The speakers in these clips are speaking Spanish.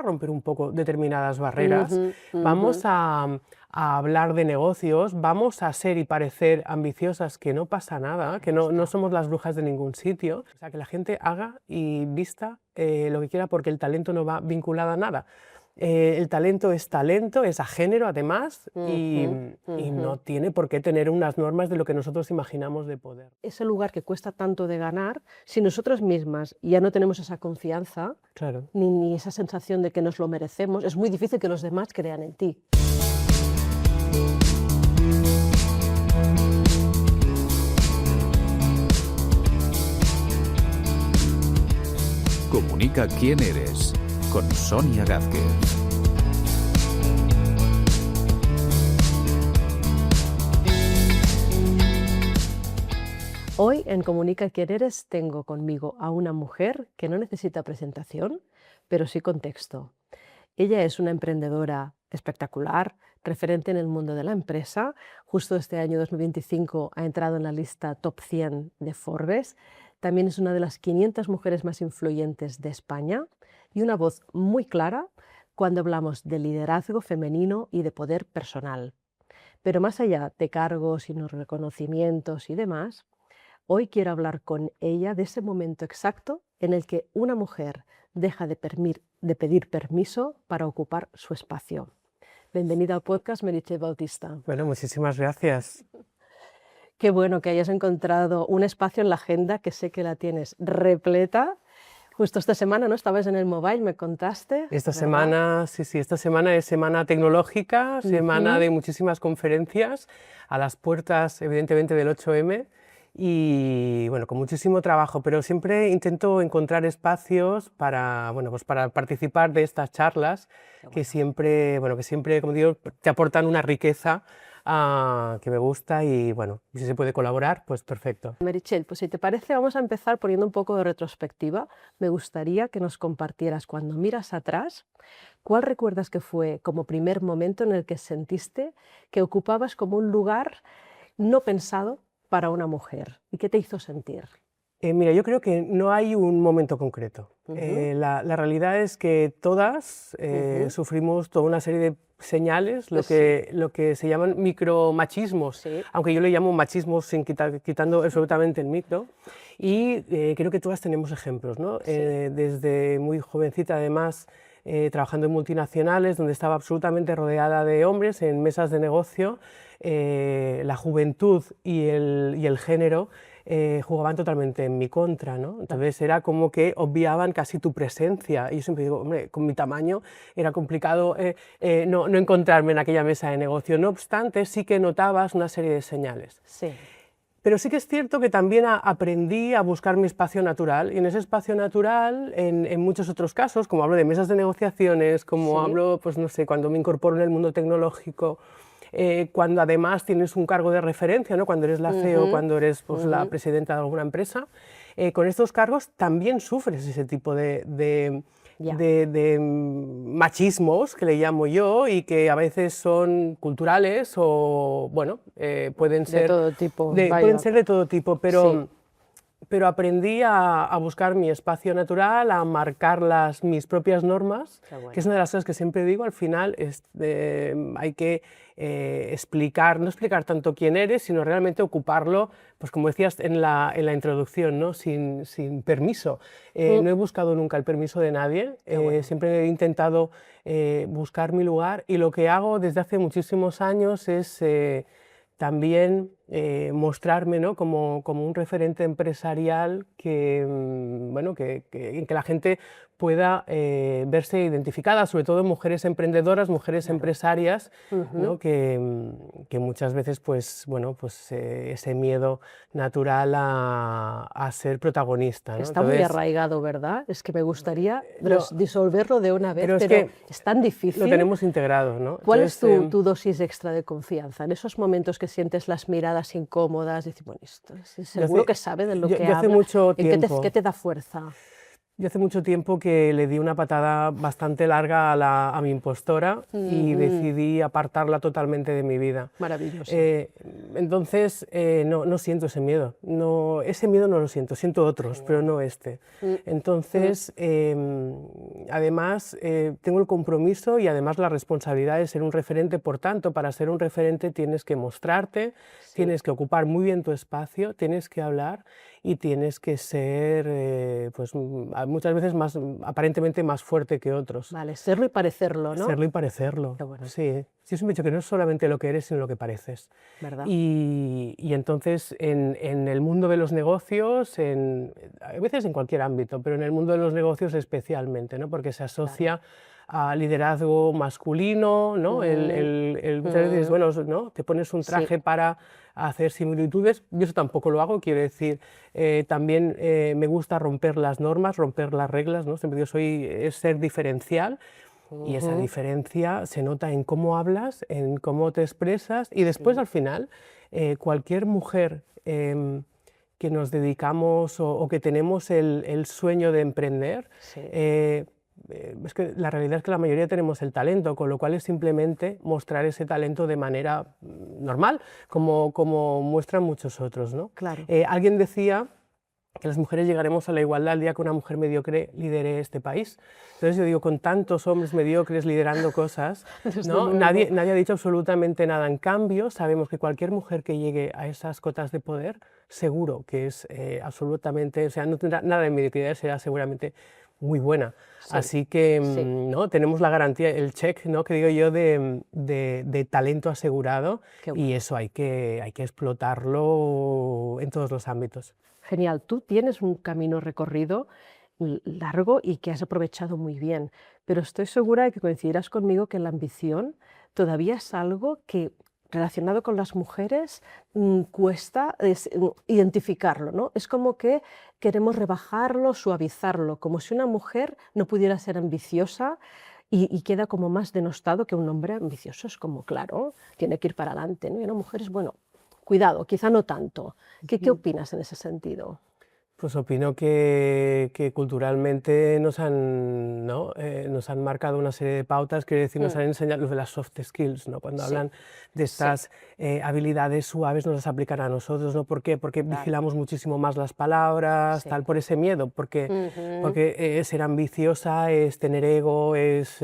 romper un poco determinadas barreras, vamos a hablar de negocios, vamos a ser y parecer ambiciosas, que no pasa nada, que no somos las brujas de ningún sitio. O sea, que la gente haga y vista lo que quiera, porque el talento no va vinculado a nada. El talento es a género además, y no tiene por qué tener unas normas de lo que nosotros imaginamos de poder. Ese lugar que cuesta tanto de ganar, si nosotras mismas ya no tenemos esa confianza, Claro. ni esa sensación de que nos lo merecemos, es muy difícil que los demás crean en ti. Comunica quién eres con Sonia Gázquez. Hoy en Comunica quién eres tengo conmigo a una mujer que no necesita presentación, pero sí contexto. Ella es una emprendedora espectacular, referente en el mundo de la empresa. Justo este año 2025 ha entrado en la lista Top 100 de Forbes. También es una de las 500 mujeres más influyentes de España y una voz muy clara cuando hablamos de liderazgo femenino y de poder personal. Pero más allá de cargos y reconocimientos y demás, hoy quiero hablar con ella de ese momento exacto en el que una mujer deja de pedir permiso para ocupar su espacio. Bienvenida al podcast, Meritxell Bautista. Bueno, muchísimas gracias. Qué bueno que hayas encontrado un espacio en la agenda, que sé que la tienes repleta. Justo esta semana, ¿no? Estabas en el Mobile, me contaste. Esta semana, sí, esta semana es semana tecnológica, semana de muchísimas conferencias, a las puertas, evidentemente, del 8M. Y bueno, con muchísimo trabajo, pero siempre intento encontrar espacios para, bueno, pues para participar de estas charlas que siempre, como digo, te aportan una riqueza que me gusta, y bueno, si se puede colaborar, pues perfecto. Meritxell, pues si te parece, vamos a empezar poniendo un poco de retrospectiva. Me gustaría que nos compartieras, cuando miras atrás, ¿cuál recuerdas que fue como primer momento en el que sentiste que ocupabas como un lugar no pensado para una mujer? ¿Y qué te hizo sentir? Mira, yo creo que no hay un momento concreto. La realidad es que todas sufrimos toda una serie de señales, lo que se llaman micromachismos, aunque yo le llamo machismos quitando absolutamente el micro, y creo que todas tenemos ejemplos, ¿no? Desde muy jovencita, además, trabajando en multinacionales, donde estaba absolutamente rodeada de hombres en mesas de negocio, la juventud y el género jugaban totalmente en mi contra, ¿no? Entonces era como que obviaban casi tu presencia, y yo siempre digo, hombre, con mi tamaño era complicado no encontrarme en aquella mesa de negocio. No obstante, sí que notabas una serie de señales. Sí. Pero sí que es cierto que también aprendí a buscar mi espacio natural, y en ese espacio natural, en muchos otros casos, como hablo de mesas de negociaciones, como hablo, pues no sé, cuando me incorporo en el mundo tecnológico, cuando además tienes un cargo de referencia, ¿no? Cuando eres la CEO, cuando eres, pues, la presidenta de alguna empresa, con estos cargos también sufres ese tipo de machismos, que le llamo yo, y que a veces son culturales o, bueno, pueden ser de todo tipo. Pueden ser de todo tipo, pero aprendí a buscar mi espacio natural, a marcar mis propias normas, que es una de las cosas que siempre digo. Al final hay que no explicar tanto quién eres, sino realmente ocuparlo, pues como decías en la introducción, ¿no? Sin permiso. No he buscado nunca el permiso de nadie, siempre he intentado buscar mi lugar, y lo que hago desde hace muchísimos años es también mostrarme, ¿no? como un referente empresarial en que la gente pueda verse identificada, sobre todo mujeres emprendedoras, mujeres empresarias, ¿no? que muchas veces, pues, ese miedo natural a ser protagonista, ¿no? Está muy arraigado, ¿verdad? Es que me gustaría disolverlo de una vez, pero es tan difícil. Lo tenemos integrado, ¿no? ¿Cuál es tu dosis extra de confianza? En esos momentos que sientes las miradas incómodas, dices, bueno, esto seguro que sabe de lo que habla. Hace mucho tiempo. ¿Qué te da fuerza? Yo hace mucho tiempo que le di una patada bastante larga a mi impostora y decidí apartarla totalmente de mi vida. Maravilloso. Entonces, no siento ese miedo. No, ese miedo no lo siento, siento otros, pero no este. Entonces, además, tengo el compromiso y además la responsabilidad de ser un referente. Por tanto, para ser un referente tienes que mostrarte, tienes que ocupar muy bien tu espacio, tienes que hablar y tienes que ser, pues, muchas veces aparentemente más fuerte que otros. Vale, serlo y parecerlo, ¿no? Serlo y parecerlo. Qué bueno. Sí. Yo siempre he dicho que no es solamente lo que eres, sino lo que pareces. ¿Verdad? Y entonces, en el mundo de los negocios, a veces en cualquier ámbito, pero en el mundo de los negocios especialmente, ¿no? Porque se asocia a liderazgo masculino, ¿no? Muchas veces, bueno, ¿no? Te pones un traje para hacer similitudes. Yo eso tampoco lo hago, quiero decir, también me gusta romper las normas, romper las reglas, ¿no? Siempre digo, es ser diferencial. Y esa diferencia se nota en cómo hablas, en cómo te expresas y después al final cualquier mujer que nos dedicamos o que tenemos el sueño de emprender, es que la realidad es que la mayoría tenemos el talento, con lo cual es simplemente mostrar ese talento de manera normal, como muestran muchos otros, ¿no? Claro. Alguien decía que las mujeres llegaremos a la igualdad el día que una mujer mediocre lidere este país. Entonces yo digo, con tantos hombres mediocres liderando cosas, ¿no? nadie ha dicho absolutamente nada. En cambio, sabemos que cualquier mujer que llegue a esas cotas de poder, seguro que es absolutamente, o sea, no tendrá nada de mediocridad, será seguramente muy buena. Así que ¿no? Tenemos la garantía, el check, ¿no? que digo yo, de talento asegurado, y eso hay que explotarlo en todos los ámbitos. Genial, tú tienes un camino recorrido largo y que has aprovechado muy bien, pero estoy segura de que coincidirás conmigo que la ambición todavía es algo que, relacionado con las mujeres, cuesta identificarlo, ¿no? Es como que queremos rebajarlo, suavizarlo, como si una mujer no pudiera ser ambiciosa y queda como más denostado que un hombre ambicioso. Es como, claro, tiene que ir para adelante, ¿no? Y una mujer es, bueno, cuidado, quizá no tanto. ¿Qué opinas en ese sentido? Pues opino que culturalmente nos han marcado una serie de pautas, quiero decir, nos han enseñado lo de las soft skills, ¿no? Cuando hablan de estas habilidades suaves nos las aplican a nosotros, ¿no? ¿Por qué? Porque vigilamos muchísimo más las palabras, tal, por ese miedo, porque ser ambiciosa es tener ego, es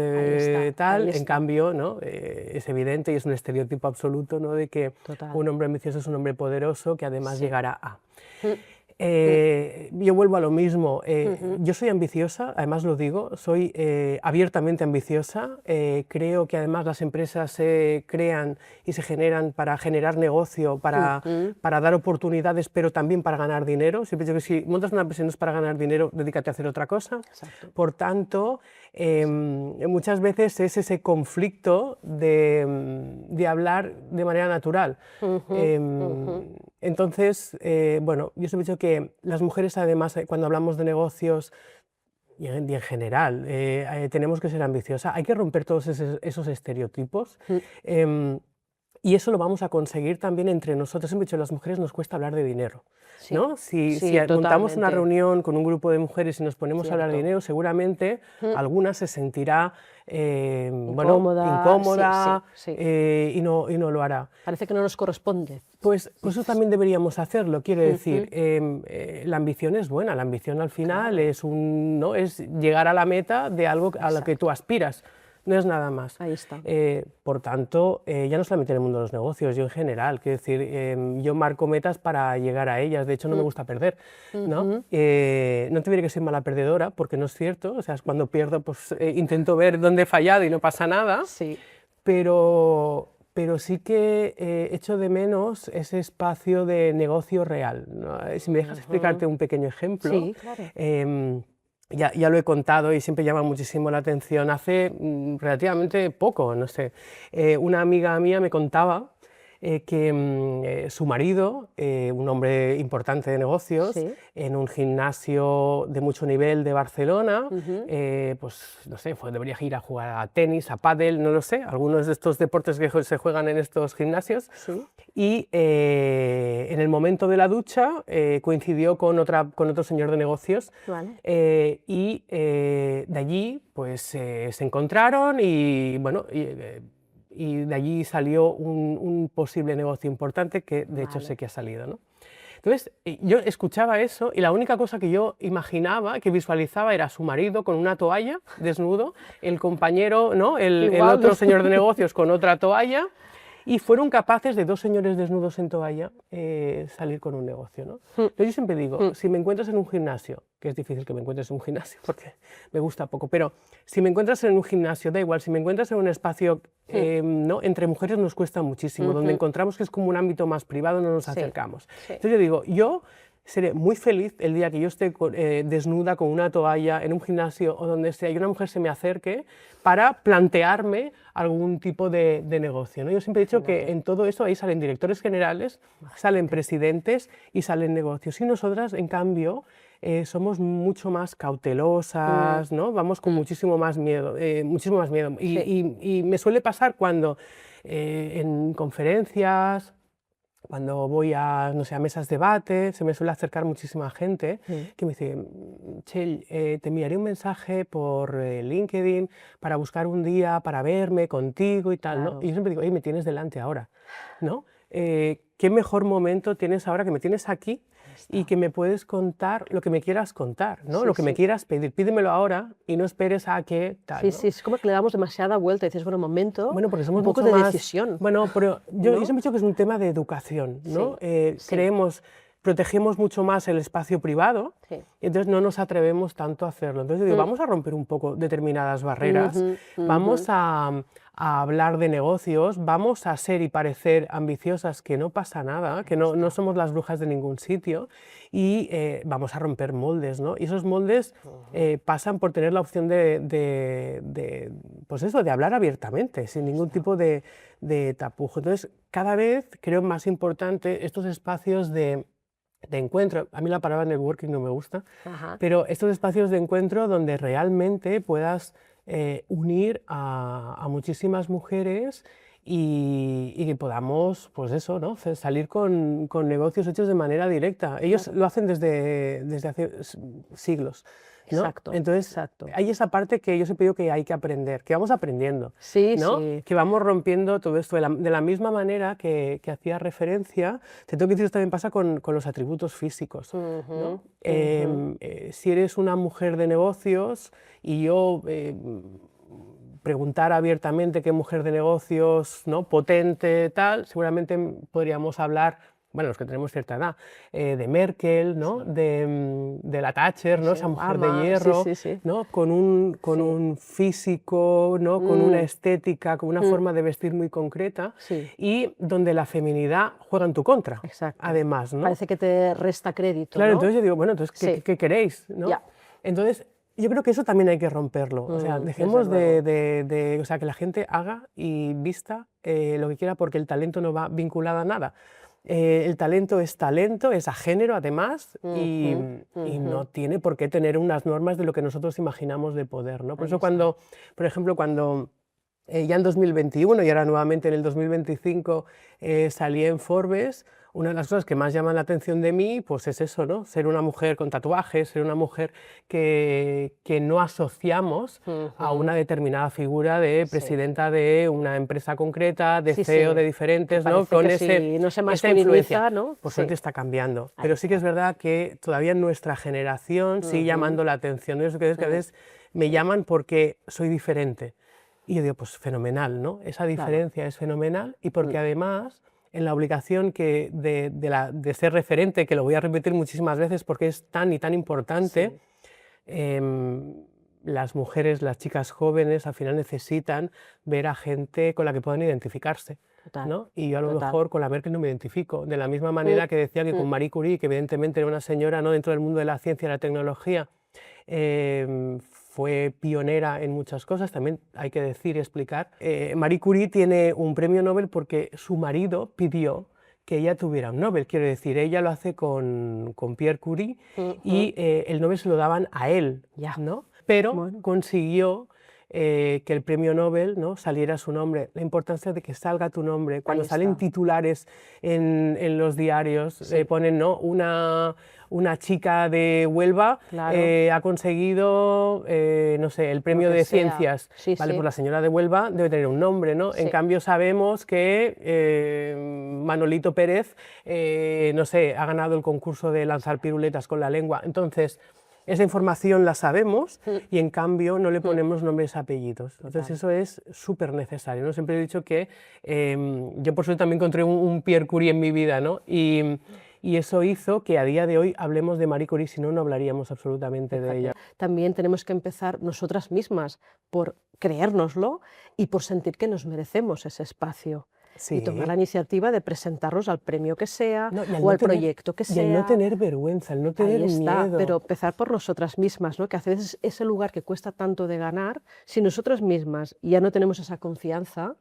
tal, en cambio, ¿no? Es evidente y es un estereotipo absoluto, ¿no? De que un hombre ambicioso es un hombre poderoso que además llegará a... Yo vuelvo a lo mismo, yo soy ambiciosa, además lo digo, soy abiertamente ambiciosa, creo que además las empresas se crean y se generan para generar negocio, para dar oportunidades, pero también para ganar dinero. Siempre digo que si montas una empresa no es para ganar dinero, dedícate a hacer otra cosa. Exacto. Por tanto, muchas veces es ese conflicto de hablar de manera natural. Entonces, bueno, yo os he dicho que las mujeres, además, cuando hablamos de negocios y en general, tenemos que ser ambiciosas, hay que romper todos esos estereotipos. Y eso lo vamos a conseguir también entre nosotros. Siempre he dicho, a las mujeres nos cuesta hablar de dinero, ¿no? Si montamos una reunión con un grupo de mujeres y nos ponemos a hablar de dinero, seguramente alguna se sentirá incómoda y no lo hará. Parece que no nos corresponde. Pues eso también deberíamos hacerlo, quiero decir, la ambición es buena, la ambición al final es llegar a la meta de algo a lo que tú aspiras. No es nada más. Ahí está. Por tanto, ya no solamente en el mundo de los negocios, yo en general, quiero decir, yo marco metas para llegar a ellas, de hecho no me gusta perder, ¿no? No te diré que soy mala perdedora, porque no es cierto, o sea, cuando pierdo pues intento ver dónde he fallado y no pasa nada, pero sí que echo de menos ese espacio de negocio real, ¿no? Si me dejas explicarte un pequeño ejemplo. Sí, claro. Ya lo he contado y siempre llama muchísimo la atención. Hace relativamente poco, no sé, una amiga mía me contaba que su marido, un hombre importante de negocios, Sí. en un gimnasio de mucho nivel de Barcelona, pues no sé, debería ir a jugar a tenis, a pádel, no lo sé, algunos de estos deportes que se juegan en estos gimnasios. Sí. Y en el momento de la ducha coincidió con otro señor de negocios. Vale. Y de allí pues se encontraron y bueno, y de allí salió un posible negocio importante que de hecho sé que ha salido, ¿no? Entonces yo escuchaba eso y la única cosa que yo imaginaba, que visualizaba, era su marido con una toalla, desnudo, el compañero, ¿no? el otro señor de negocios con otra toalla, y fueron capaces de dos señores desnudos en toalla salir con un negocio, ¿no? Entonces yo siempre digo, si me encuentras en un gimnasio, que es difícil que me encuentres en un gimnasio porque me gusta poco, pero si me encuentras en un gimnasio, da igual, si me encuentras en un espacio, ¿no? Entre mujeres nos cuesta muchísimo, donde encontramos que es como un ámbito más privado, no nos acercamos. Entonces yo digo, yo seré muy feliz el día que yo esté desnuda con una toalla en un gimnasio o donde sea y una mujer se me acerque para plantearme algún tipo de negocio, ¿no? Yo siempre he dicho que en todo eso ahí salen directores generales, salen presidentes y salen negocios. Y nosotras, en cambio, somos mucho más cautelosas, ¿no? Vamos con muchísimo más miedo, muchísimo más miedo. Y me suele pasar cuando en conferencias, cuando voy a, no sé, a mesas de debate, se me suele acercar muchísima gente que me dice, Txell, te enviaré un mensaje por LinkedIn para buscar un día para verme contigo y tal, ¿no? Y yo siempre digo, oye, me tienes delante ahora, ¿no? ¿Qué mejor momento tienes ahora que me tienes aquí y que me puedes contar lo que me quieras contar, ¿no? Lo que me quieras pedir, pídemelo ahora y no esperes a que tal, ¿no? Sí, es como que le damos demasiada vuelta y dices, bueno, un momento, bueno, porque somos un poco mucho de más, decisión. Bueno, pero yo ¿no? siempre he dicho que es un tema de educación, ¿no? Protegemos mucho más el espacio privado y entonces no nos atrevemos tanto a hacerlo. Entonces digo, vamos a romper un poco determinadas barreras, vamos a hablar de negocios, vamos a ser y parecer ambiciosas, que no pasa nada, que no somos las brujas de ningún sitio, y vamos a romper moldes, ¿no? Y esos moldes pasan por tener la opción pues eso, de hablar abiertamente, sin ningún tipo de tapujo. Entonces, cada vez creo más importante estos espacios de encuentro. A mí la palabra networking no me gusta, pero estos espacios de encuentro donde realmente puedas unir a muchísimas mujeres y que podamos, pues eso, ¿no? Salir con negocios hechos de manera directa. Ellos lo hacen desde hace siglos, ¿no? Exacto. Entonces, hay esa parte que yo siempre digo que hay que aprender, que vamos aprendiendo, ¿no? Que vamos rompiendo todo esto de la misma manera que hacía referencia. Te tengo que decir, esto también pasa con los atributos físicos, ¿no? Si eres una mujer de negocios y yo preguntar abiertamente qué mujer de negocios, ¿no? Potente, tal, seguramente podríamos hablar, bueno, los que tenemos cierta edad, de Merkel, ¿no? De la Thatcher, ¿no? Esa mujer de hierro, ¿no? Con un físico, ¿no? Con una estética, con una forma de vestir muy concreta y donde la feminidad juega en tu contra, además, ¿no? Parece que te resta crédito, claro, ¿no? entonces yo digo, bueno, entonces, ¿qué queréis? ¿no? Entonces, yo creo que eso también hay que romperlo, o sea, dejemos o sea, que la gente haga y vista lo que quiera, porque el talento no va vinculado a nada. El talento es a género además y no tiene por qué tener unas normas de lo que nosotros imaginamos de poder, ¿no? Por eso cuando, por ejemplo, cuando ya en 2021 y ahora nuevamente en el 2025 salí en Forbes, una de las cosas que más llaman la atención de mí pues es eso, ¿no? Ser una mujer con tatuajes, ser una mujer que no asociamos a una determinada figura de presidenta de una empresa concreta, de CEO de diferentes, ¿no? Con no se esa influencia, ¿no? Por suerte está cambiando, pero sí que es verdad que todavía en nuestra generación sigue llamando la atención. Eso que a veces me llaman porque soy diferente. Y yo digo, pues fenomenal, ¿no? Esa diferencia es fenomenal y porque además en la obligación de ser referente, que lo voy a repetir muchísimas veces porque es tan y tan importante, las mujeres, las chicas jóvenes al final necesitan ver a gente con la que puedan identificarse. ¿no? Y yo a lo mejor con la Merkel no me identifico, de la misma manera que decía que con Marie Curie, que evidentemente era una señora, ¿no? Dentro del mundo de la ciencia y la tecnología, fue pionera en muchas cosas, también hay que decir y explicar. Marie Curie tiene un premio Nobel porque su marido pidió que ella tuviera un Nobel, quiero decir, ella lo hace con Pierre Curie y el Nobel se lo daban a él, ¿no? Pero consiguió que el premio Nobel, ¿no?, saliera su nombre. La importancia de que salga tu nombre. Cuando salen titulares en los diarios, ponen, ¿no?, una chica de Huelva ha conseguido, no sé, el premio de ciencias. Vale, pues la señora de Huelva debe tener un nombre, ¿no? En cambio sabemos que Manolito Pérez, no sé, ha ganado el concurso de lanzar piruletas con la lengua. Entonces, esa información la sabemos y en cambio no le ponemos nombres y apellidos. Entonces eso es súper necesario, ¿no? Siempre he dicho que yo por suerte también encontré un Pierre Curie en mi vida, ¿no? Y eso hizo que a día de hoy hablemos de Marie Curie, si no, no hablaríamos absolutamente de ella. También tenemos que empezar nosotras mismas por creérnoslo y por sentir que nos merecemos ese espacio. Y tomar la iniciativa de presentarnos al premio que sea o al proyecto que sea. Y el no tener vergüenza, el no tener miedo. Pero empezar por nosotras mismas, ¿no? Que a veces ese lugar que cuesta tanto de ganar, si nosotras mismas ya no tenemos esa confianza,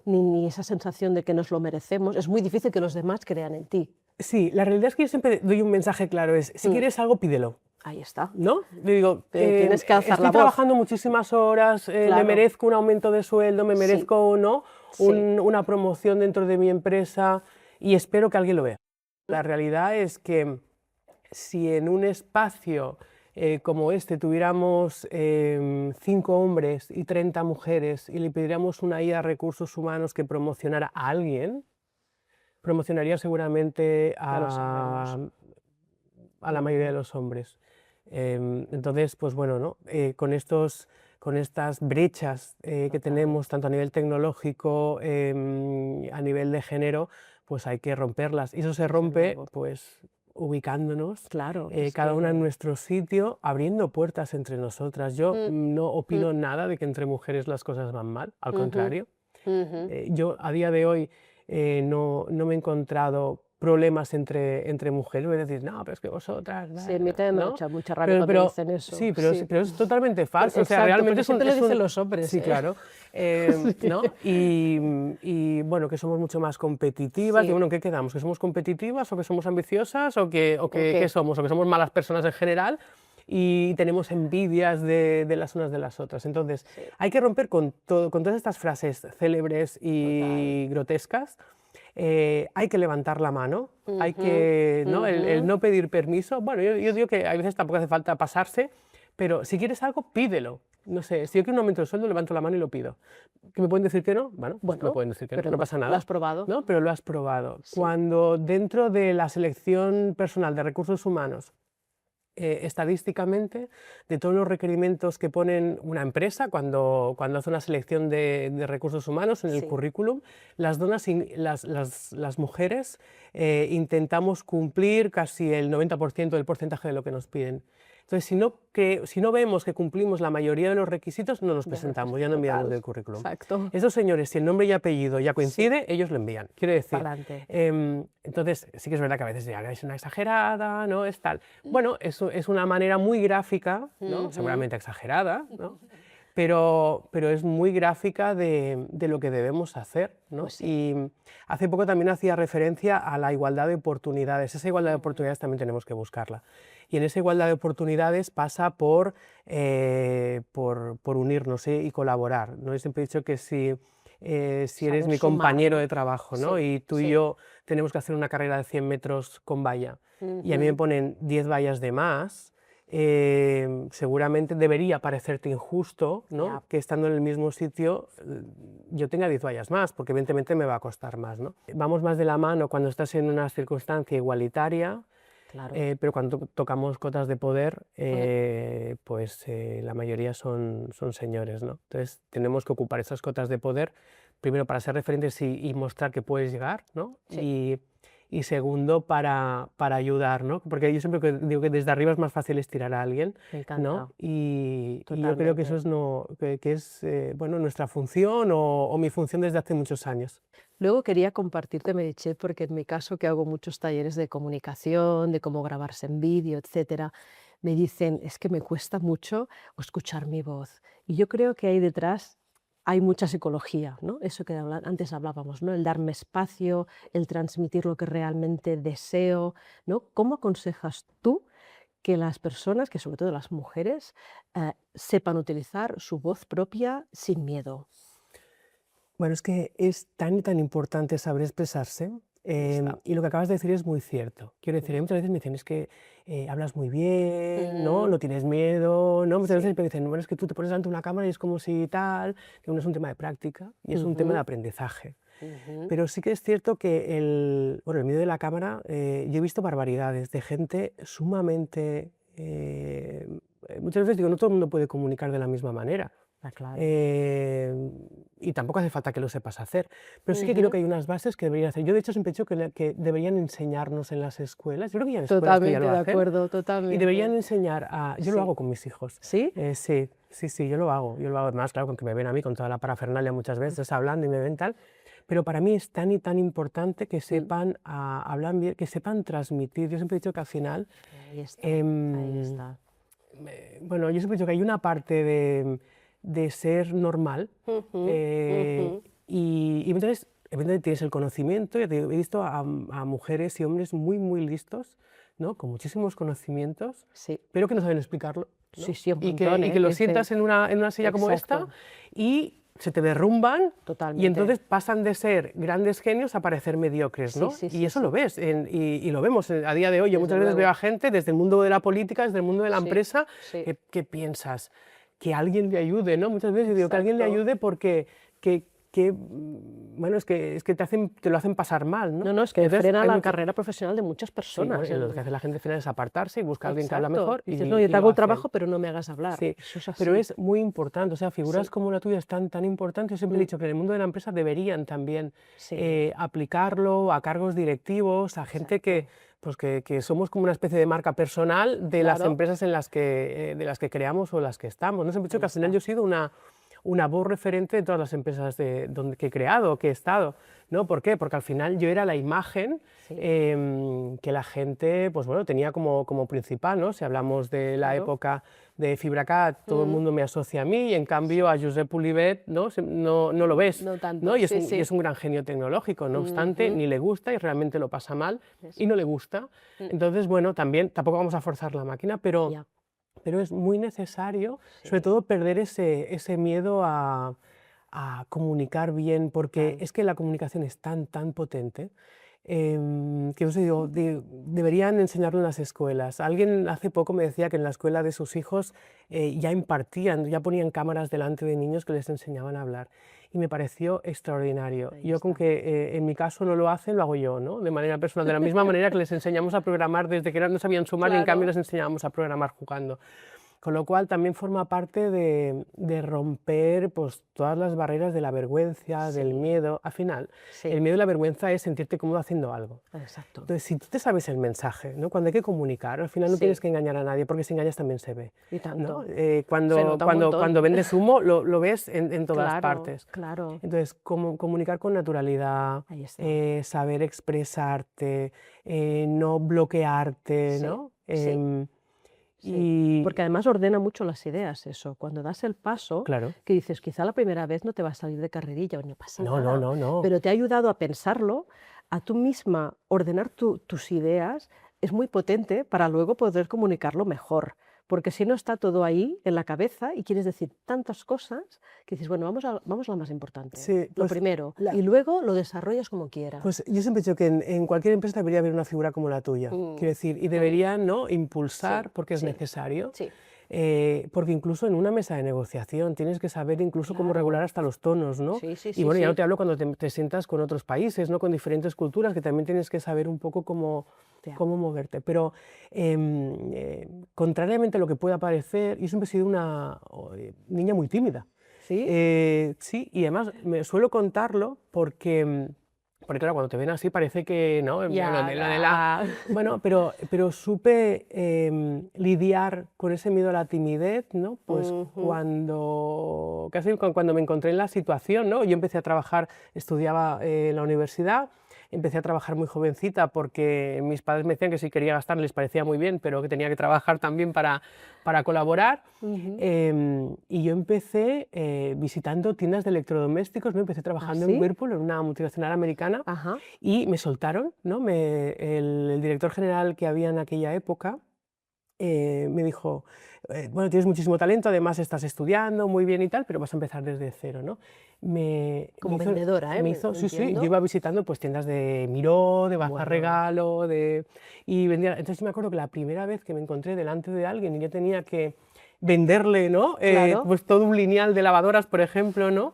ni esa sensación de que nos lo merecemos, es muy difícil que los demás crean en ti. Sí, la realidad es que yo siempre doy un mensaje claro, es si quieres algo, pídelo. Ahí está. ¿No? Yo digo, tienes que alzar la voz. Estoy trabajando muchísimas horas, me merezco un aumento de sueldo, me merezco una promoción dentro de mi empresa y espero que alguien lo vea. La realidad es que si en un espacio como este tuviéramos 5 hombres y 30 mujeres y le pidiéramos una guía de recursos humanos que promocionara a alguien, promocionaría seguramente a la mayoría de los hombres. Entonces, pues bueno, ¿no? Con estas brechas que tenemos, tanto a nivel tecnológico, a nivel de género, pues hay que romperlas. Y eso se rompe, pues, ubicándonos, cada una en nuestro sitio, abriendo puertas entre nosotras. Yo no opino nada de que entre mujeres las cosas van mal, al contrario. Yo a día de hoy no me he encontrado problemas entre mujeres, voy a decir, no, pero es que vosotras... Sí, a mí también me da mucha rabia cuando dicen eso. Sí, pero es totalmente falso. Exacto, o sea, realmente siempre lo dicen los hombres. Sí, claro. ¿No? Y bueno, que somos mucho más competitivas. Y bueno, ¿qué quedamos? ¿Que somos competitivas o que somos ambiciosas o que somos? ¿O que somos malas personas en general? Y tenemos envidias de las unas de las otras. Entonces, hay que romper con todas estas frases célebres y grotescas. Hay que levantar la mano, hay que, ¿no? El no pedir permiso. Bueno, yo digo que a veces tampoco hace falta pasarse, pero si quieres algo, pídelo. No sé, si yo quiero un aumento de sueldo, levanto la mano y lo pido. ¿Que me pueden decir que no? Bueno, pues me pueden decir que no, no pasa nada. Lo has probado. ¿No? Pero lo has probado. Cuando dentro de la selección personal de recursos humanos, estadísticamente, de todos los requerimientos que ponen una empresa cuando hace una selección de recursos humanos en el currículum, las mujeres intentamos cumplir casi el 90% del porcentaje de lo que nos piden. Entonces, si no vemos que cumplimos la mayoría de los requisitos, no nos presentamos, ya no enviamos el currículum. Exacto. Esos señores, si el nombre y apellido ya coincide, ellos lo envían. Quiero decir, entonces sí que es verdad que a veces es una exagerada, ¿no? Es tal. Bueno, eso es una manera muy gráfica, ¿no? Seguramente exagerada, ¿no? Pero es muy gráfica de lo que debemos hacer, ¿no? Y hace poco también hacía referencia a la igualdad de oportunidades. Esa igualdad de oportunidades también tenemos que buscarla. Y en esa igualdad de oportunidades pasa por unirnos y colaborar, ¿no? Yo siempre he dicho que si eres mi compañero de trabajo, ¿no? Y tú y yo tenemos que hacer una carrera de 100 metros con valla y a mí me ponen 10 vallas de más, seguramente debería parecerte injusto, ¿no? Que estando en el mismo sitio yo tenga 10 vallas más, porque evidentemente me va a costar más, ¿no? Vamos más de la mano cuando estás en una circunstancia igualitaria. Claro. Pero cuando tocamos cotas de poder, pues la mayoría son señores, ¿no? Entonces tenemos que ocupar esas cotas de poder, primero para ser referentes y mostrar que puedes llegar, ¿no? Y segundo para ayudar, ¿no? Porque yo siempre digo que desde arriba es más fácil estirar a alguien, ¿no? Y yo creo que eso es bueno, nuestra función o mi función desde hace muchos años. Luego quería compartirte, Meritxell, porque en mi caso, que hago muchos talleres de comunicación, de cómo grabarse en vídeo, etcétera, me dicen, es que me cuesta mucho escuchar mi voz. Y yo creo que ahí detrás hay mucha psicología, ¿no? Eso que antes hablábamos, ¿no? El darme espacio, el transmitir lo que realmente deseo, ¿no? ¿Cómo aconsejas tú que las personas, que sobre todo las mujeres, sepan utilizar su voz propia sin miedo? Bueno, es que es tan y tan importante saber expresarse. Y lo que acabas de decir es muy cierto. Quiero decir, muchas veces me dicen, es que hablas muy bien, ¿no? No tienes miedo, ¿no? Muchas veces me dicen, bueno, es que tú te pones delante de una cámara y es como si tal, que no es un tema de práctica y es un tema de aprendizaje. Pero sí que es cierto que el miedo de la cámara, yo he visto barbaridades de gente sumamente... muchas veces digo, no todo el mundo puede comunicar de la misma manera. Claro. Y tampoco hace falta que lo sepas hacer, pero sí que creo que hay unas bases que deberían hacer. Yo de hecho siempre he dicho que deberían enseñarnos en las escuelas. Yo creo que ya hay escuelas que ya lo Totalmente de hacen. acuerdo, Y totalmente. deberían enseñar a... Yo lo hago con mis hijos. ¿Sí? Sí, yo lo hago. Yo lo hago más, claro, con que me ven a mí con toda la parafernalia muchas veces hablando y me ven tal. Pero para mí es tan y tan importante que sepan hablar bien, que sepan transmitir. Yo siempre he dicho que al final... Ahí está, ahí está. Bueno, yo siempre he dicho que hay una parte de ser normal y entonces evidentemente tienes el conocimiento. Ya te digo, he visto a mujeres y hombres muy, muy listos, ¿no? Con muchísimos conocimientos, Sí. pero que no saben explicarlo, ¿no? Sí, sí, un y montón, que los Dicen, sientas en una silla como esta exacto. y se te derrumban Totalmente. y entonces pasan de ser grandes genios a parecer mediocres, ¿no? Sí, sí, y sí, eso sí. lo ves, y lo vemos a día de hoy. Yo Desde muchas veces luego. veo a gente desde el mundo de la política, desde el mundo de la Sí, empresa, sí. que piensas que alguien le ayude, ¿no? Muchas veces yo digo que alguien le Exacto. ayude porque bueno, es que te lo hacen pasar mal, ¿no? No, es que Entonces, frena hay la mucho- carrera profesional de muchas Sí, personas. bueno, y lo que hace la gente al final es apartarse y buscar a alguien que habla Exacto. mejor Dices, y no, yo te lo hago el hacen. trabajo, pero no me hagas hablar. Sí, Eso es así. pero es muy importante, o sea, figuras Sí. como la tuya están tan importantes. Yo siempre he dicho que en el mundo de la empresa deberían también Sí. aplicarlo a cargos directivos, a gente que, pues que somos como una especie de marca personal de las Claro. empresas de las que creamos o las que estamos, ¿no? Siempre he dicho Ahí que al final está. yo he sido una voz referente de todas las empresas que he creado, que he estado, ¿no? ¿Por qué? Porque al final yo era la imagen Sí. que la gente, pues bueno, tenía como principal, ¿no? Si hablamos de la Claro. época de Fibracat, todo el mundo me asocia a mí, y en cambio a Josep Pulivet, ¿no? No lo ves, No tanto, ¿no? Y sí, sí. es un gran genio tecnológico, no obstante, ni le gusta y realmente lo pasa mal y no le gusta. Entonces, bueno, también, tampoco vamos a forzar la máquina, Ya. pero es muy necesario, sobre todo, perder ese miedo a comunicar bien, porque Total. es que la comunicación es tan potente que os digo, deberían enseñarlo en las escuelas. Alguien hace poco me decía que en la escuela de sus hijos ya ponían cámaras delante de niños que les enseñaban a hablar. Y me pareció extraordinario. Ahí Yo con está. que en mi caso no lo hacen, lo hago yo, ¿no? De manera personal, de la misma manera que les enseñamos a programar desde que no sabían sumar y en cambio Claro. les enseñábamos a programar jugando. Con lo cual también forma parte de romper pues, todas las barreras de la vergüenza, del Sí. miedo. Al final, Sí. el miedo y la vergüenza es sentirte cómodo haciendo algo. Exacto. Entonces, si tú te sabes el mensaje, ¿no? Cuando hay que comunicar, al final no Sí. tienes que engañar a nadie, porque si engañas también se ve, Y ¿no? tanto. Cuando, Se nota un montón. cuando vendes humo, lo ves en todas Claro, partes. claro. Entonces, comunicar con naturalidad, Ahí está. saber expresarte, no bloquearte, Sí, ¿no? sí. Sí, Y, porque además ordena mucho las ideas eso. Cuando das el paso, claro. que dices, quizá la primera vez no te va a salir de carrerilla o no pasa No, nada, no. pero te ha ayudado a pensarlo, a tú misma ordenar tus ideas, es muy potente para luego poder comunicarlo mejor. Porque si no está todo ahí en la cabeza y quieres decir tantas cosas que dices, bueno, vamos a lo más importante, Sí, lo pues, primero, y luego lo desarrollas como quieras. Pues yo siempre he dicho que en cualquier empresa debería haber una figura como la tuya, quiero decir, y deberían, ¿no?, impulsar, Sí, porque es sí, necesario, sí. porque incluso en una mesa de negociación tienes que saber incluso cómo Claro. regular hasta los tonos, ¿no? Sí, sí, Y sí, bueno, ya no sí. te hablo cuando te sientas con otros países, ¿no?, con diferentes culturas, que también tienes que saber un poco cómo Ya. moverte. Pero contrariamente a lo que pueda parecer, yo siempre he sido una niña muy tímida. ¿Sí? Sí, y además me suelo contarlo porque claro, cuando te ven así parece que, ¿no? Ya, Bueno, pero supe lidiar con ese miedo a la timidez, ¿no? Pues casi cuando me encontré en la situación, ¿no? Yo empecé a trabajar, estudiaba en la universidad, empecé a trabajar muy jovencita porque mis padres me decían que si quería gastar les parecía muy bien, pero que tenía que trabajar también para colaborar. Y yo empecé visitando tiendas de electrodomésticos, ¿no? Empecé trabajando en Whirlpool, en una multinacional americana, y me soltaron, ¿no? El director general que había en aquella época me dijo, bueno, tienes muchísimo talento, además estás estudiando muy bien y tal, pero vas a empezar desde cero, ¿no? Como vendedora, ¿eh? Sí, sí, yo iba visitando pues tiendas de Miró, de Bazar Regalo, y vendía. Entonces me acuerdo que la primera vez que me encontré delante de alguien y yo tenía que venderle, ¿no? Pues todo un lineal de lavadoras, por ejemplo, ¿no?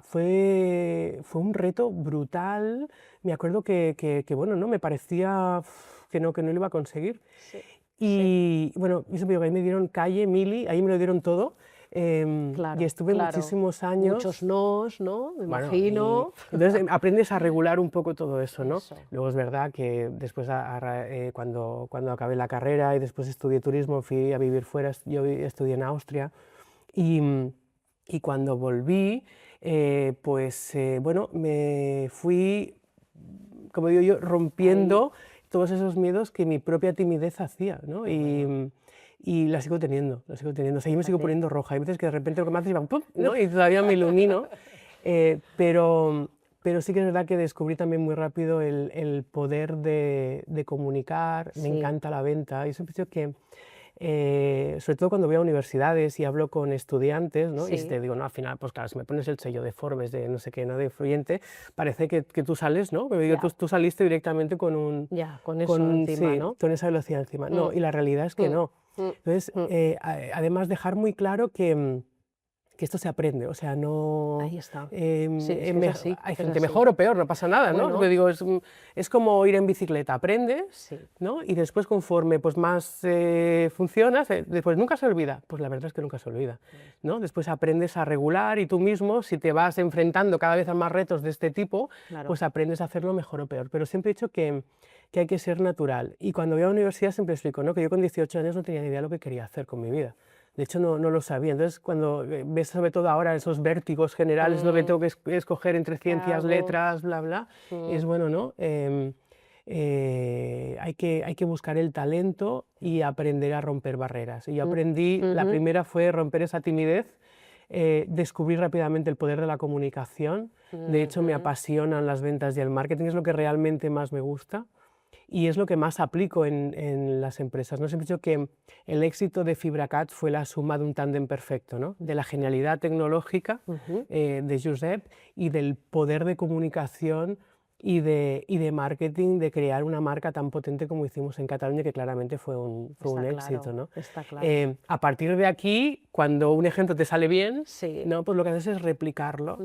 Fue un reto brutal. Me acuerdo que bueno, ¿no? Me parecía que no lo iba a conseguir. Y bueno, yo siempre digo que ahí me dieron calle, mili, ahí me lo dieron todo. Y estuve muchísimos años. Muchos nos, ¿no? Me imagino. Entonces aprendes a regular un poco todo eso, ¿no? Luego es verdad que después, cuando acabé la carrera y después estudié turismo, fui a vivir fuera, yo estudié en Austria. Y cuando volví, bueno, me fui, como digo yo, rompiendo todos esos miedos que mi propia timidez hacía, ¿no? Y la sigo teniendo, O sea, yo me sigo poniendo roja. Hay veces que de repente lo que me hace es ¡pum!, ¿no? Y todavía me ilumino. Pero sí que es verdad que descubrí también muy rápido el poder de comunicar. Me encanta la venta. Y siempre digo que sobre todo cuando voy a universidades y hablo con estudiantes, ¿no? Y te digo, no, al final, pues claro, si me pones el sello de Forbes, de no sé qué, no de influyente, parece que tú sales, ¿no? Pero digo, tú saliste directamente con un... con eso encima, ¿no? Con esa velocidad encima. No, y la realidad es que no. Entonces, además dejar muy claro que esto se aprende, o sea, no... Ahí está. Hay gente mejor o peor, no pasa nada, ¿no? Bueno, digo, es como ir en bicicleta, aprendes, ¿no? Y después conforme pues, más funcionas, después nunca se olvida, pues la verdad es que nunca se olvida, ¿no? Después aprendes a regular y tú mismo, si te vas enfrentando cada vez a más retos de este tipo, pues aprendes a hacerlo mejor o peor, pero siempre he dicho que hay que ser natural. Y cuando voy a la universidad siempre explico, ¿no? Que yo con 18 años no tenía ni idea de lo que quería hacer con mi vida. De hecho, no lo sabía. Entonces, cuando ves sobre todo ahora esos vértigos generales, lo que tengo que escoger entre ciencias, letras, bla, bla, es bueno, ¿no? Hay que buscar el talento y aprender a romper barreras. Y yo aprendí, la primera fue romper esa timidez, descubrí rápidamente el poder de la comunicación. De hecho, me apasionan las ventas y el marketing, es lo que realmente más me gusta. Y es lo que más aplico en las empresas, ¿no? Siempre he dicho que el éxito de FibraCat fue la suma de un tándem perfecto, ¿no? De la genialidad tecnológica de Josep y del poder de comunicación y de marketing, de crear una marca tan potente como hicimos en Cataluña, que claramente fue un éxito, ¿no? Está claro. A partir de aquí, cuando un ejemplo te sale bien, ¿no? Pues lo que haces es replicarlo.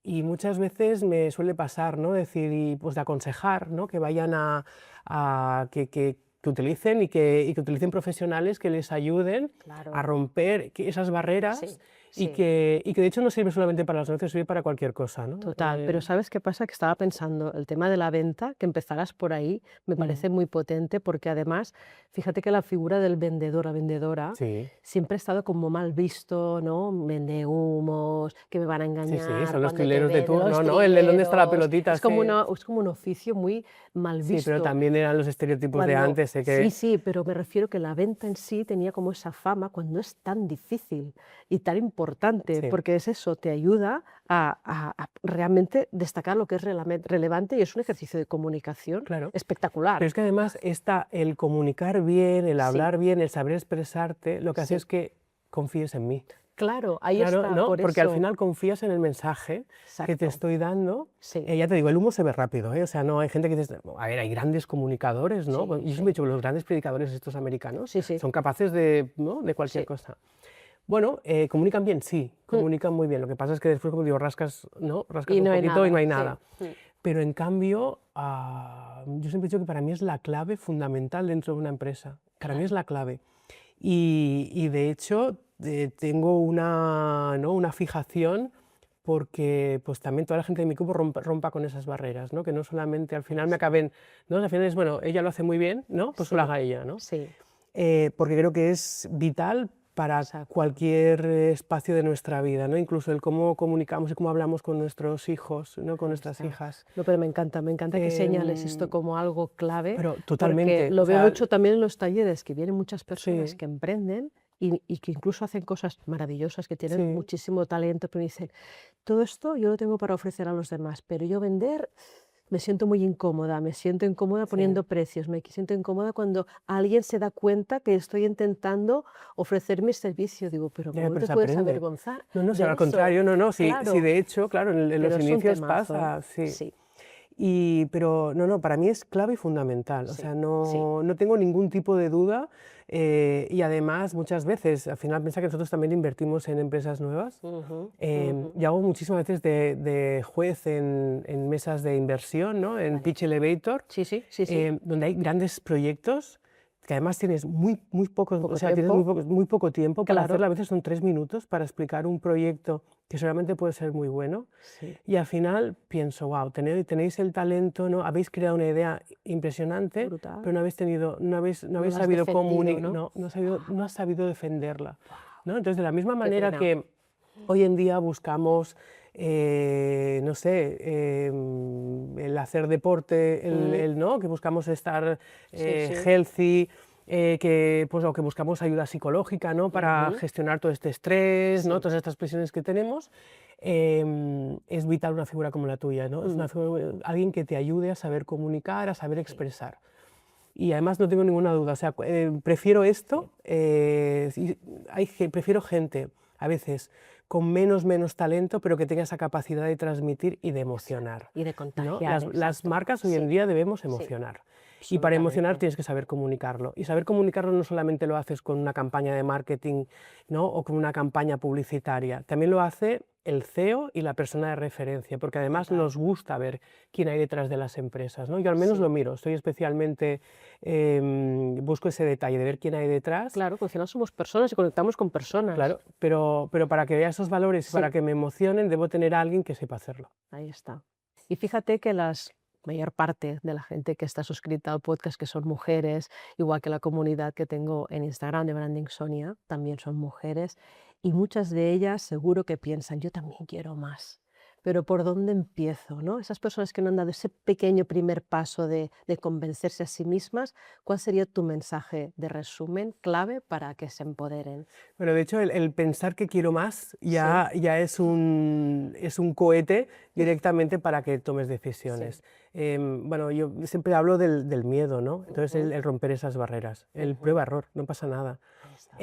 Y muchas veces me suele pasar, ¿no? Decir, y pues de aconsejar, ¿no? Que vayan que utilicen y que utilicen profesionales que les ayuden a romper esas barreras. Y que de hecho no sirve solamente para los negocios, sirve para cualquier cosa, ¿no? Total, pero ¿sabes qué pasa? Que estaba pensando, el tema de la venta, que empezaras por ahí, me parece muy potente, porque además, fíjate que la figura del vendedor, la vendedora, siempre ha estado como mal visto, ¿no? Vende humos, que me van a engañar. Sí, son los trileros de turno, ¿no? El de dónde está la pelotita. Es como un oficio muy mal visto. Sí, pero también eran los estereotipos de antes. Sí, pero me refiero que la venta en sí tenía como esa fama cuando es tan difícil y tan importante, porque es eso, te ayuda a realmente destacar lo que es relevante y es un ejercicio de comunicación espectacular. Pero es que además el comunicar bien, el hablar bien, el saber expresarte, lo que hace es que confíes en mí. Claro, ahí está, ¿no? por porque eso. Al final confías en el mensaje que te estoy dando. Ya te digo, el humo se ve rápido, o sea, no hay gente que dice, a ver, hay grandes comunicadores, ¿no? Yo siempre he dicho que los grandes predicadores estos americanos son capaces ¿no? de cualquier cosa. Bueno, comunican bien, sí, comunican muy bien. Lo que pasa es que después, como digo, rascas un poquito y no hay nada. Pero en cambio, yo siempre he dicho que para mí es la clave fundamental dentro de una empresa. Para mí es la clave. Y de hecho, tengo una fijación porque pues también toda la gente de mi equipo rompa con esas barreras, ¿no? Que no solamente al final me acaben, ¿no? Al final es, bueno, ella lo hace muy bien, ¿no? Pues que lo haga ella, ¿no? Porque creo que es vital para Exacto. cualquier espacio de nuestra vida, ¿no? Incluso el cómo comunicamos y cómo hablamos con nuestros hijos, ¿no? Con nuestras hijas. No, pero me encanta que señales esto Em, como algo clave, pero porque totalmente, lo o veo sea, mucho también en los talleres, que vienen muchas personas sí, que emprenden y que incluso hacen cosas maravillosas, que tienen sí. muchísimo talento, pero dicen, todo esto yo lo tengo para ofrecer a los demás, pero yo vender me siento muy incómoda, me siento incómoda Sí, poniendo precios, me siento incómoda cuando alguien se da cuenta que estoy intentando ofrecer mi servicio. Digo, pero ya, ¿cómo no pero te se puedes aprende. avergonzar No, no, si al de eso? contrario, no, no, si Claro, de hecho, claro, en los pero es un inicios temazo, ¿eh? pasa, sí. Sí, Pero no, no, para mí es clave y fundamental, o sí, sea, sí. no tengo ningún tipo de duda y además muchas veces, al final piensa que nosotros también invertimos en empresas nuevas. Ujú, ujú. Yo hago muchísimas veces de juez en mesas de inversión, ¿no? En Vale. Pitch Elevator, Sí, sí, sí, sí. donde hay grandes proyectos que además tienes muy pocos, o Poco sea, tienes tiempo. muy poco tiempo para Claro. hacerlo, a veces son 3 minutos para explicar un proyecto que seguramente puede ser muy bueno. Sí, Y al final pienso, wow, tenéis el talento, ¿no? Habéis creado una idea impresionante, brutal. pero no No habéis lo has sabido defendido, ¿no? no has sabido defenderla, ¿no? Entonces, de la misma Qué manera pena. que hoy en día buscamos, no sé, el hacer deporte, Mm, ¿no? Que buscamos estar sí, sí. healthy, o que buscamos ayuda psicológica, ¿no? Para Ujú, gestionar todo este estrés, ¿no? sí. Todas estas presiones que tenemos. Es vital una figura como la tuya, ¿no? Es Mm, alguien que te ayude a saber comunicar, a saber expresar. Y además no tengo ninguna duda, o sea, prefiero esto, prefiero gente a veces con menos talento, pero que tenga esa capacidad de transmitir y de emocionar, y de ¿no? contagiar, Las exacto. marcas hoy en Sí, día debemos sí, emocionar. Y para emocionar absolutamente. tienes que saber comunicarlo. Y saber comunicarlo no solamente lo haces con una campaña de marketing, ¿no? O con una campaña publicitaria, también lo hace el CEO y la persona de referencia, porque además Total. nos gusta ver quién hay detrás de las empresas, ¿no? Yo al menos Sí. lo miro, estoy especialmente, busco ese detalle de ver quién hay detrás, Claro, que al final somos personas y conectamos con personas. claro, pero para que vea esos valores y para Sí, que me emocionen, debo tener a alguien que sepa hacerlo. ahí está. Y fíjate que la mayor parte de la gente que está suscrita al podcast, que son mujeres, igual que la comunidad que tengo en Instagram de Branding Sonia, también son mujeres, y muchas de ellas seguro que piensan, yo también quiero más. Pero ¿por dónde empiezo? ¿No? Esas personas que no han dado ese pequeño primer paso de convencerse a sí mismas, ¿cuál sería tu mensaje de resumen clave para que se empoderen? Bueno, de hecho, el pensar que quiero más Sí, ya es un cohete directamente para que tomes sí. decisiones. Bueno, yo siempre hablo del miedo, ¿no? Entonces, Ujú, el romper esas barreras, el ujú. prueba-error, no pasa nada. Ahí está.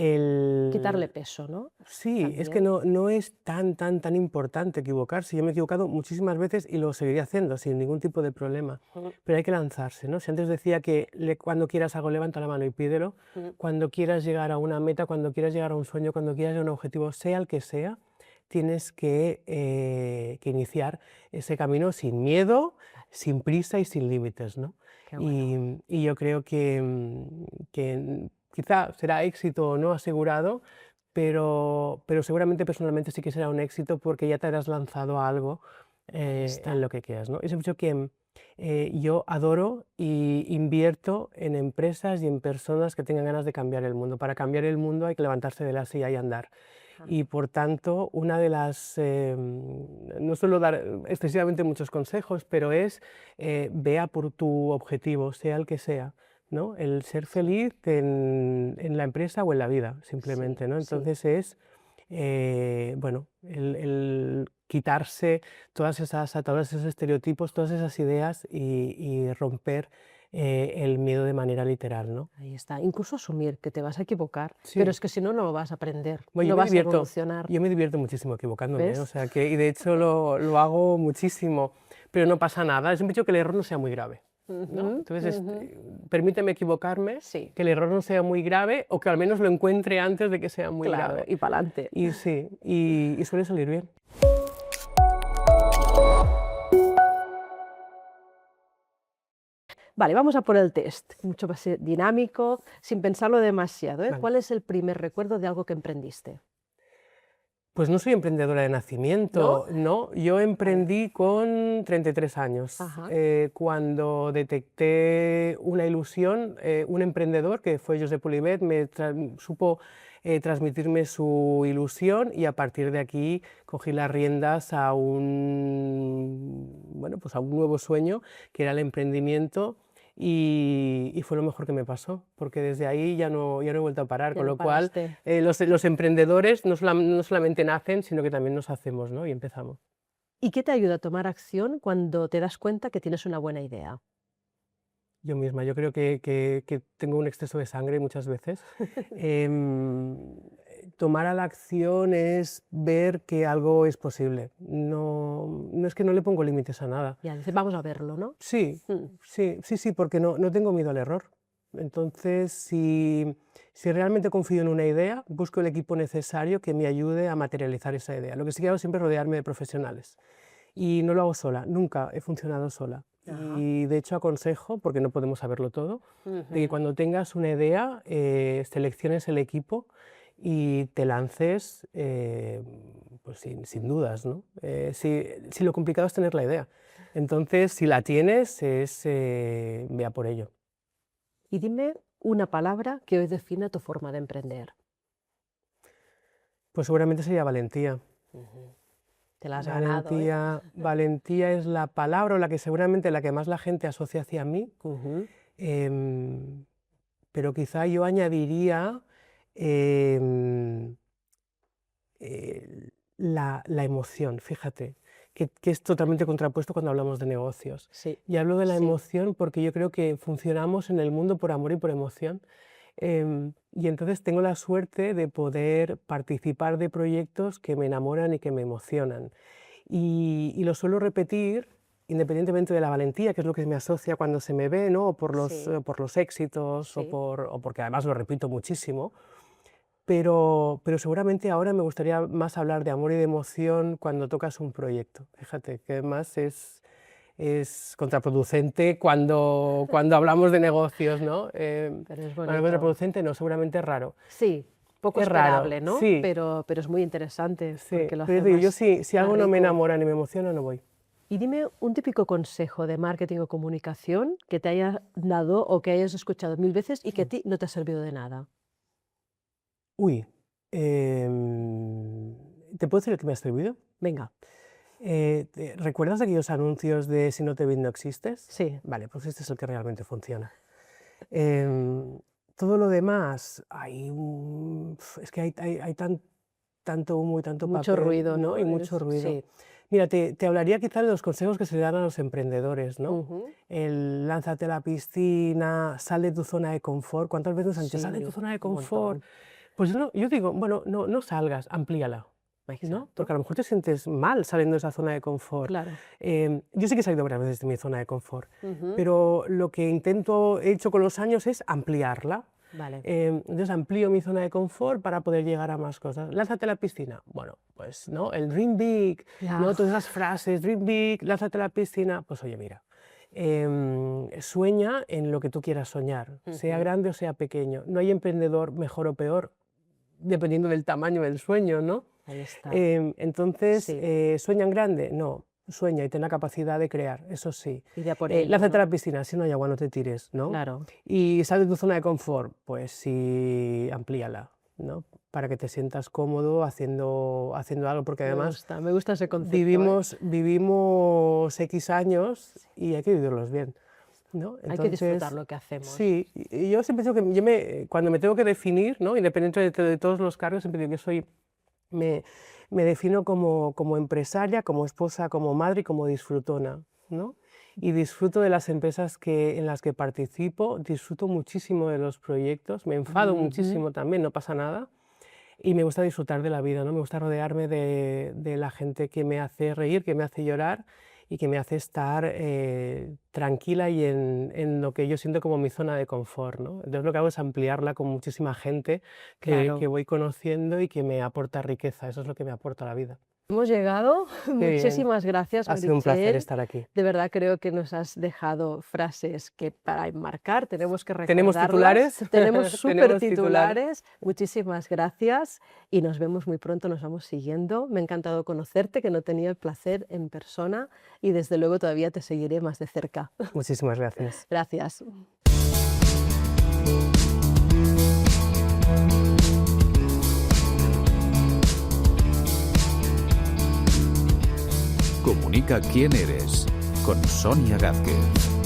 Quitarle El, peso, ¿no? Sí, es que También. no es tan importante equivocarse. Yo me he equivocado muchísimas veces y lo seguiré haciendo sin ningún tipo de problema. Mm, Pero hay que lanzarse, ¿no? Si antes decía que cuando quieras algo, levanta la mano y pídelo. mm. Cuando quieras llegar a una meta, cuando quieras llegar a un sueño, cuando quieras llegar a un objetivo, sea el que sea, tienes que iniciar ese camino sin miedo, sin prisa y sin límites, ¿no? Qué bueno. Y yo creo que quizá será éxito o no asegurado, pero seguramente personalmente sí que será un éxito porque ya te habrás lanzado a algo Ahí en está. lo que quieras, ¿no? Es mucho que yo adoro y invierto en empresas y en personas que tengan ganas de cambiar el mundo. Para cambiar el mundo hay que levantarse de la silla y andar. Ajá. Y por tanto, no suelo dar excesivamente muchos consejos, pero es vea por tu objetivo, sea el que sea. ¿No? El ser Sí, feliz en la empresa o en la vida, sí, simplemente, ¿no? sí. Entonces es, bueno, el quitarse todas esas ataduras, esos estereotipos, todas esas ideas y romper el miedo de manera literal, ¿no? Ahí está. Incluso asumir que te vas a equivocar, pero Sí. es que si no, no vas a aprender, Bueno, no vas a evolucionar. yo me divierto muchísimo equivocándome, o ¿Ves? sea que, y de hecho lo hago muchísimo, pero no pasa nada, siempre dicho que el error no sea muy grave. ¿No? Ujú, Entonces, ujú. permíteme equivocarme, Sí, que el error no sea muy grave o que al menos lo encuentre antes de que sea muy claro, grave. y para adelante. Y sí, y suele salir bien. Vale, vamos a por el test, mucho más dinámico, sin pensarlo demasiado, ¿eh? Vale. ¿Cuál es el primer recuerdo de algo que emprendiste? Pues no soy emprendedora de ¿No? nacimiento, no. Yo Vale. emprendí con 33 años, Ajá. cuando detecté una ilusión, un emprendedor que fue Josep Olivet, supo transmitirme su ilusión y a partir de aquí cogí las riendas a bueno, pues a un nuevo sueño que era el emprendimiento y fue lo mejor que me pasó, porque desde ahí ya no he vuelto a parar, con lo cual los emprendedores no solamente nacen, sino que también nos hacemos, ¿no? Y empezamos. ¿Y qué te ayuda a tomar acción cuando te das cuenta que tienes una buena idea? Yo misma, yo creo que tengo un exceso de sangre muchas veces. Tomar a la acción es ver que algo es posible. No es que no le pongo límites a nada. Ya, dices, vamos a verlo, ¿no? Sí, sí, porque no tengo miedo al error. Entonces, si realmente confío en una idea, busco el equipo necesario que me ayude a materializar esa idea. Lo que sí que hago siempre es rodearme de profesionales. Y no lo hago sola, nunca he funcionado sola. Ajá. Y de hecho aconsejo, porque no podemos saberlo todo, de que cuando tengas una idea, selecciones el equipo y te lances pues sin dudas, ¿no? Si lo complicado es tener la idea. Entonces, si la tienes, ve a por ello. Y dime una palabra que hoy defina tu forma de emprender. Pues seguramente sería valentía. Te la has ganado, ¿eh? Valentía es la palabra o la que seguramente la que más la gente asocia hacia mí, pero quizá yo añadiría la emoción, fíjate, que es totalmente contrapuesto cuando hablamos de negocios. Sí. Y hablo de la emoción porque yo creo que funcionamos en el mundo por amor y por emoción. Y entonces tengo la suerte de poder participar de proyectos que me enamoran y que me emocionan. Y lo suelo repetir, independientemente de la valentía, que es lo que me asocia cuando se me ve, ¿no? O por los éxitos, o porque además lo repito muchísimo. Pero seguramente ahora me gustaría más hablar de amor y de emoción cuando tocas un proyecto. Fíjate, que además es contraproducente cuando hablamos de negocios, ¿no? Pero es bonito. Contraproducente no, seguramente es raro. Sí, poco es esperable, raro, ¿no? sí. Pero es muy interesante. Sí, Porque lo pero hace digo, yo más, si algo más no me rico. enamora ni me emociona, no voy. Y dime un típico consejo de marketing o comunicación que te haya dado o que hayas escuchado 1000 veces y que a ti no te ha servido de nada. Uy, ¿te puedo decir el que me ha servido? Venga. ¿Recuerdas aquellos anuncios de si no te ven no existes? Sí. Vale, pues este es el que realmente funciona. Todo lo demás, es que hay tanto humo y tanto Mucho papel, ruido, ¿no? Y mucho ruido. Sí. Mira, te hablaría quizá de los consejos que se le dan a los emprendedores, ¿no? El lánzate a la piscina, sal de tu zona de confort. ¿Cuántas veces nos han dicho, sal de tu zona de confort? Pues yo digo, bueno, no salgas, amplíala, ¿no? Porque a lo mejor te sientes mal saliendo de esa zona de confort. Claro. Yo sí que he salido varias veces de mi zona de confort, pero lo que he hecho con los años es ampliarla. Vale. Entonces amplío mi zona de confort para poder llegar a más cosas. Lánzate a la piscina. Bueno, pues no, el dream big, ¿no? Todas esas frases, dream big, lánzate a la piscina. Pues oye, mira, sueña en lo que tú quieras soñar, sea grande o sea pequeño. No hay emprendedor mejor o peor, dependiendo del tamaño del sueño, ¿no? Ahí está. Entonces, ¿sueña en grande? No. Sueña y ten la capacidad de crear, eso sí. Y de a por ello, lánzate ¿no? a la piscina, si no hay agua no te tires, ¿no? Claro. Y sal de tu zona de confort, pues sí, amplíala, ¿no? Para que te sientas cómodo haciendo algo, porque además Me gusta ese concepto. vivimos X años y hay que vivirlos bien, ¿no? Entonces, hay que disfrutar lo que hacemos. Sí, y yo siempre digo que cuando me tengo que definir, ¿no? Independientemente de todos los cargos, siempre digo que me defino como empresaria, como esposa, como madre y como disfrutona, ¿no? Y disfruto de las empresas en las que participo, disfruto muchísimo de los proyectos, me enfado muchísimo también, no pasa nada, y me gusta disfrutar de la vida, ¿no? Me gusta rodearme de la gente que me hace reír, que me hace llorar y que me hace estar tranquila y en lo que yo siento como mi zona de confort, ¿no? Entonces lo que hago es ampliarla con muchísima gente que voy conociendo y que me aporta riqueza, eso es lo que me aporta la vida. Hemos llegado, muchísimas gracias, Ha sido un placer estar aquí. De verdad creo que nos has dejado frases que para enmarcar tenemos que recordarlas. ¿Tenemos titulares? Tenemos súper titulares. Muchísimas gracias y nos vemos muy pronto, nos vamos siguiendo. Me ha encantado conocerte, que no tenía el placer en persona y desde luego todavía te seguiré más de cerca. Muchísimas gracias. Gracias. Comunica quién eres con Sonia Gázquez.